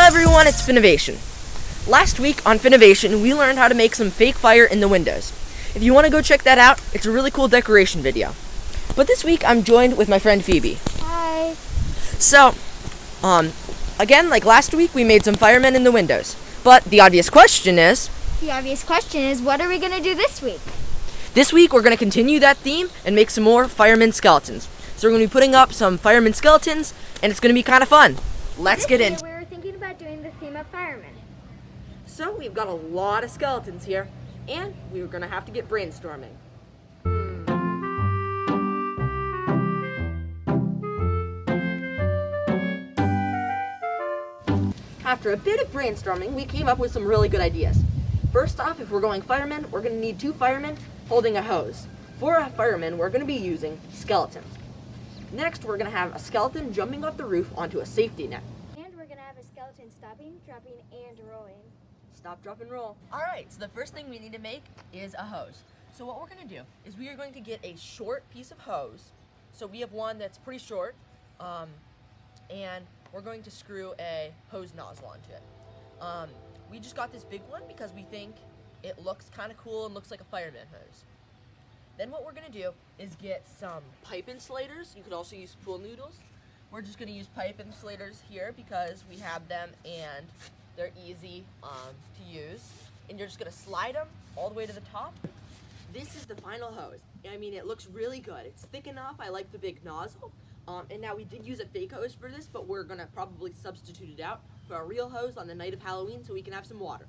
everyone, it's Finnovation. Last week on Finnovation, we learned how to make some fake fire in the windows. If you want to go check that out, it's a really cool decoration video. But this week, I'm joined with my friend Phoebe. Hi. So, again, like last week, we made some firemen in the windows. But the obvious question is, what are we going to do this week? this week, we're going to continue that theme and make some more firemen skeletons. So we're going to be putting up some firemen skeletons, and it's going to be kind of fun. Let's get in. We were thinking about doing the theme of firemen. So we've got a lot of skeletons here, and we were going to have to get brainstorming. After a bit of brainstorming, we came up with some really good ideas. First off, if we're going firemen, we're going to need 2 firemen holding a hose. For a fireman, we're going to be using skeletons. Next, we're going to have a skeleton jumping off the roof onto a safety net. And we're going to have a skeleton stopping, dropping, and rolling. Stop, drop, and roll. All right, so the first thing we need to make is a hose. So what we're going to do is we are going to get a short piece of hose. So we have one that's pretty short, and we're going to screw a hose nozzle onto it. We just got this big one because we think it looks kind of cool and looks like a fireman hose. Then what we're going to do is get some pipe insulators. You could also use pool noodles. We're just going to use pipe insulators here because we have them and they're easy to use. And you're just going to slide them all the way to the top. This is the final hose. I mean, it looks really good. It's thick enough. I like the big nozzle. And now we did use a fake hose for this, but we're going to probably substitute it out for a real hose on the night of Halloween so we can have some water.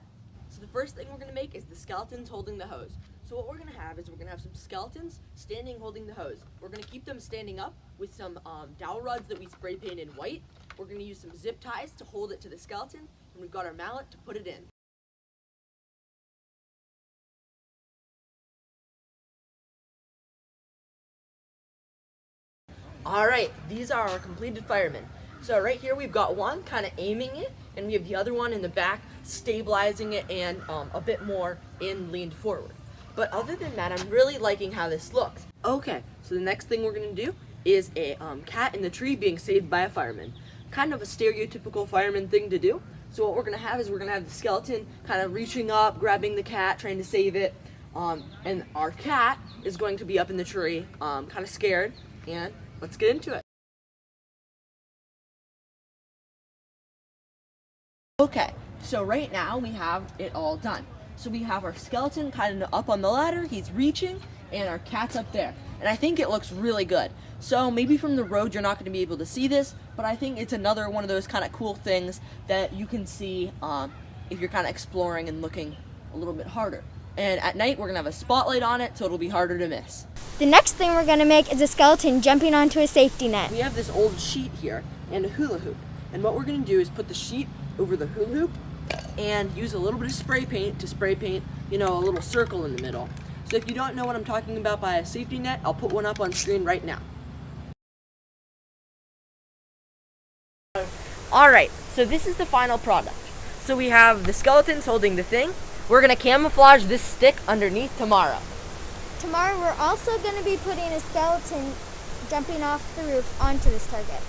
So the first thing we're going to make is the skeletons holding the hose. So what we're going to have is we're going to have some skeletons standing holding the hose. We're going to keep them standing up with some dowel rods that we spray painted white. We're going to use some zip ties to hold it to the skeleton, and we've got our mallet to put it in. Alright, these are our completed firemen. So right here we've got one kind of aiming it, and we have the other one in the back stabilizing it and a bit more leaned forward. But other than that, I'm really liking how this looks. Okay, so the next thing we're going to do is a cat in the tree being saved by a fireman. Kind of a stereotypical fireman thing to do. So what we're going to have is we're going to have the skeleton kind of reaching up, grabbing the cat, trying to save it. And our cat is going to be up in the tree, kind of scared. And let's get into it. Okay, so right now we have it all done. So we have our skeleton kind of up on the ladder, he's reaching, and our cat's up there. And I think it looks really good. So maybe from the road you're not going to be able to see this, but I think it's another one of those kind of cool things that you can see if you're kind of exploring and looking a little bit harder. And at night we're going to have a spotlight on it, so it'll be harder to miss. The next thing we're going to make is a skeleton jumping onto a safety net. We have this old sheet here and a hula hoop. And what we're going to do is put the sheet over the hula hoop and use a little bit of spray paint to spray paint, a little circle in the middle. So if you don't know what I'm talking about by a safety net, I'll put one up on screen right now. Alright, so this is the final product. So we have the skeletons holding the thing. We're going to camouflage this stick underneath tomorrow. Tomorrow we're also going to be putting a skeleton jumping off the roof onto this target.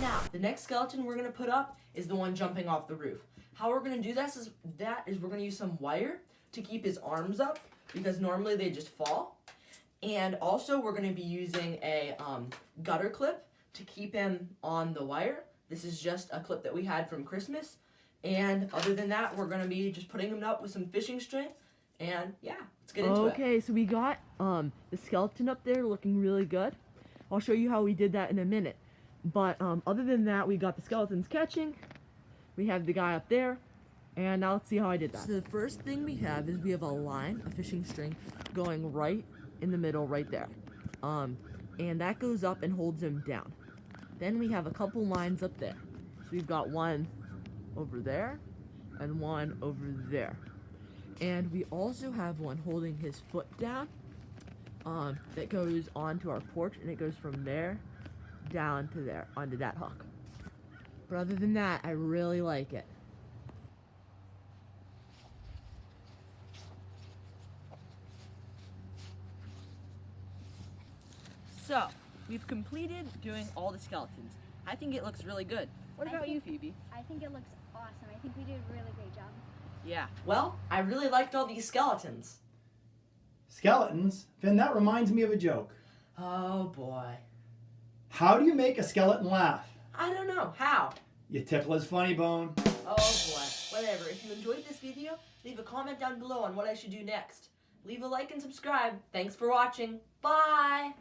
Now, the next skeleton we're going to put up is the one jumping off the roof. How we're going to do this is we're going to use some wire to keep his arms up because normally they just fall. And also we're going to be using a gutter clip to keep him on the wire. This is just a clip that we had from Christmas. And other than that, we're going to be just putting him up with some fishing string. And yeah, let's get into it. Okay, so we got the skeleton up there looking really good. I'll show you how we did that in a minute. But other than that, we got the skeletons catching. We have the guy up there. And now let's see how I did that. So the first thing we have is we have a line, a fishing string, going right in the middle right there. And that goes up and holds him down. Then we have a couple lines up there. So we've got one over there and one over there. And we also have one holding his foot down that goes onto our porch, and it goes from there down to there onto that hook. But other than that, I really like it. So, we've completed doing all the skeletons. I think it looks really good. What about you, Phoebe? I think it looks awesome. I think we did a really great job. Yeah. Well, I really liked all these skeletons. Skeletons? Finn, that reminds me of a joke. Oh boy. How do you make a skeleton laugh? I don't know. How? You tickle his funny bone. Oh boy. Whatever. If you enjoyed this video, leave a comment down below on what I should do next. Leave a like and subscribe. Thanks for watching. Bye!